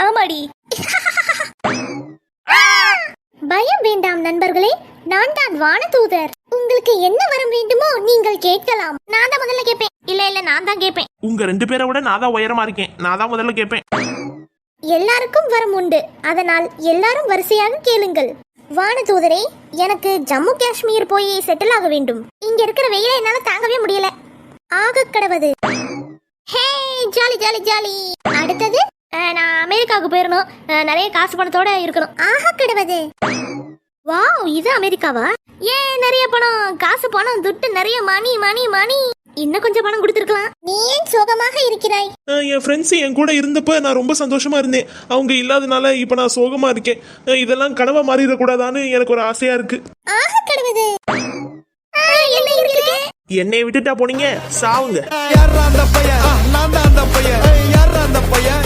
ஆமாடி. பயம் வேண்டாம் நண்பர்களே, நான் தான் வானதூதர். உங்களுக்கு என்ன வரம் வேண்டுமோ நீங்கள் கேட்கலாம். நான் தான் முதல்ல கேட்பேன். இல்ல நான் தான் கேட்பேன். உங்க 2 பேரை விட நான் தான் உயரமா இருக்கேன். நான் தான் முதல்ல கேட்பேன். எல்லாருக்கும் வரம் உண்டு, அதனால் எல்லாரும் வரிசையாக கேளுங்கள். வானதூதரே, எனக்கு ஜம்மு காஷ்மீர் போய் செட்டில் ஆக வேண்டும். இங்க இருக்கிற வெயில என்னால தாங்கவே முடியல. ஆக கடவுது. ஹே, ஜாலி ஜாலி ஜாலி. அடுத்தது நான் அமெரிக்காவுக்கு போயிடணும். நிறைய காசு பணத்தோட இருக்கணும். ஆக கடவுது. வாவ், இது அமெரிக்காவா? ஏன் நிறைய பணம், காசு பணம், துட்டு நிறைய, மணி மணி மணி. இன்னும் கொஞ்சம் பணம் கொடுத்துருக்கலாம். நீ ஏன் சோகமாக இருக்கிறாய்? என் ஃப்ரெண்ட்ஸ் என் கூட இருந்தப்ப நான் ரொம்ப சந்தோஷமா இருந்தேன். அவங்க இல்லாதனால இப்ப நான் சோகமா இருக்கேன். இதெல்லாம் கனவா மாறிடக்கூடாதான்னு எனக்கு ஒரு ஆசையா இருக்கு. ஆக கடவுது. என்ன இருக்கு? என்னைய விட்டுட்டா போனீங்க, சாவுங்க. யாரா அந்த பையன்? நான் தான் அந்த பையன். யாரா அந்த பையன்?